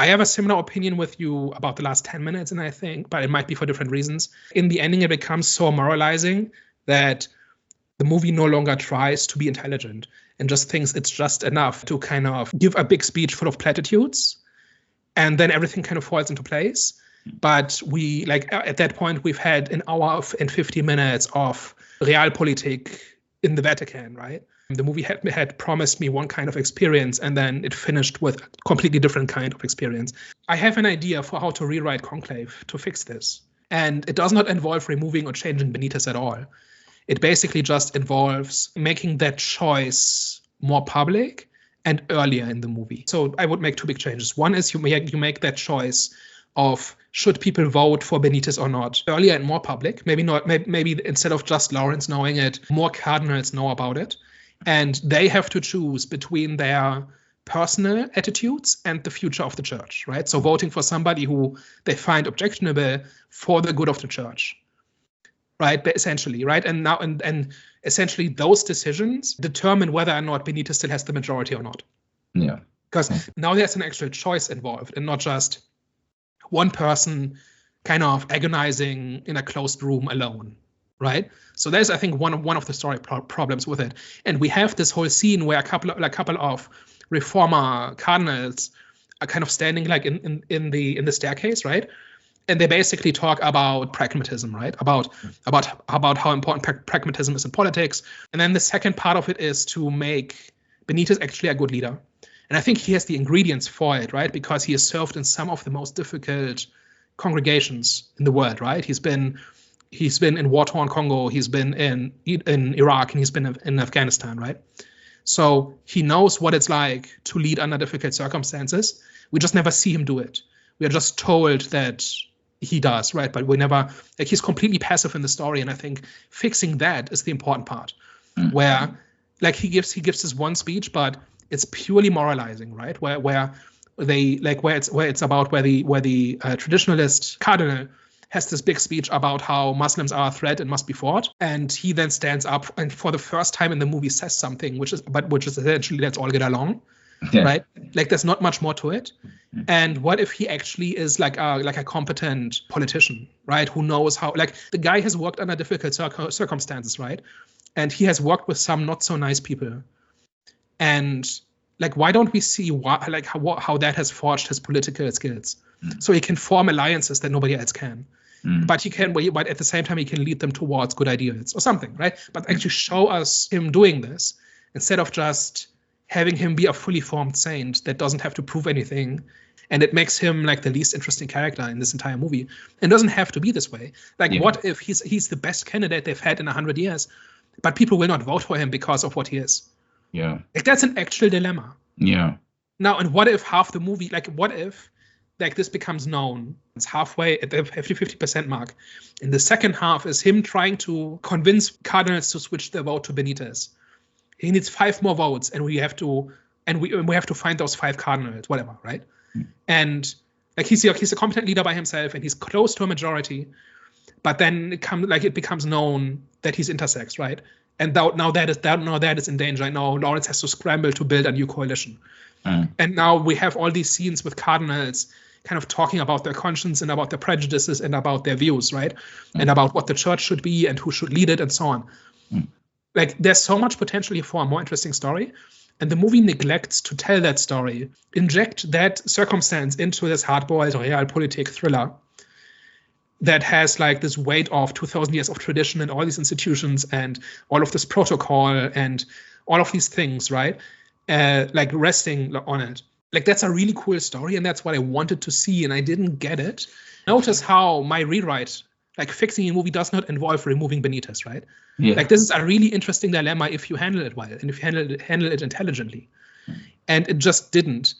I have a similar opinion with you about the last 10 minutes, and I think, but it might be for different reasons. In the ending, it becomes so moralizing that the movie no longer tries to be intelligent and just thinks it's just enough to kind of give a big speech full of platitudes, and then everything kind of falls into place. But we, like, at that point, we've had an hour and 50 minutes of realpolitik in the Vatican, right? The movie had promised me one kind of experience, and then it finished with a completely different kind of experience. I have an idea for how to rewrite Conclave to fix this. And it does not involve removing or changing Benitez at all. It basically just involves making that choice more public and earlier in the movie. So I would make two big changes. One is you make that choice of should people vote for Benitez or not earlier and more public. Maybe instead of just Lawrence knowing it, more cardinals know about it. And they have to choose between their personal attitudes and the future of the church, right? So voting for somebody who they find objectionable for the good of the church, right? But essentially, right? And now and essentially those decisions determine whether or not Benitez still has the majority or not. Yeah. Because now there's an actual choice involved and not just one person kind of agonizing in a closed room alone, right? So there's, I think, one of the story problems with it. And we have this whole scene where a couple of reformer cardinals are kind of standing like in the staircase, right? And they basically talk about pragmatism, right? About how important pragmatism is in politics. And then the second part of it is to make Benitez actually a good leader. And I think he has the ingredients for it, right? Because he has served in some of the most difficult congregations in the world, right? He's been in war-torn Congo, he's been in Iraq, and he's been in Afghanistan, right? So he knows what it's like to lead under difficult circumstances. We just never see him do it. We are just told that he does, right? But we never, like, he's completely passive in the story. And I think fixing that is the important part, where like he gives this one speech, but it's purely moralizing, right? Where it's about where the traditionalist cardinal has this big speech about how Muslims are a threat and must be fought, and he then stands up and for the first time in the movie says something which is essentially let's all get along, right? Like there's not much more to it. And what if he actually is like a competent politician, right? Who knows how? Like the guy has worked under difficult circumstances, right? And he has worked with some not so nice people. And like, why don't we see how that has forged his political skills? So he can form alliances that nobody else can. But but at the same time, he can lead them towards good ideals or something, right? But actually show us him doing this instead of just having him be a fully formed saint that doesn't have to prove anything. And it makes him like the least interesting character in this entire movie. And it doesn't have to be this way. Like, what if he's the best candidate they've had in 100 years, but people will not vote for him because of what he is? Yeah. Like, that's an actual dilemma. Yeah. Now, and what if half the movie, like, what if like this becomes known? It's halfway at the 50% mark. And the second half is him trying to convince cardinals to switch their vote to Benitez. He needs 5 more votes, and we have to find those 5 cardinals, whatever, right? And like he's a competent leader by himself, and he's close to a majority. But then it becomes known that he's intersex, right? And now that is in danger. Now Lawrence has to scramble to build a new coalition. And now we have all these scenes with cardinals kind of talking about their conscience and about their prejudices and about their views, right? And about what the church should be and who should lead it and so on. Like, there's so much potential here for a more interesting story. And the movie neglects to tell that story, inject that circumstance into this hard-boiled realpolitik thriller that has like this weight of 2,000 years of tradition and all these institutions and all of this protocol and all of these things, right? Like resting on it. Like, that's a really cool story, and that's what I wanted to see, and I didn't get it. Notice how my rewrite, like fixing a movie, does not involve removing Benitez, right? Yeah. Like, this is a really interesting dilemma if you handle it well and if you handle it intelligently. And it just didn't.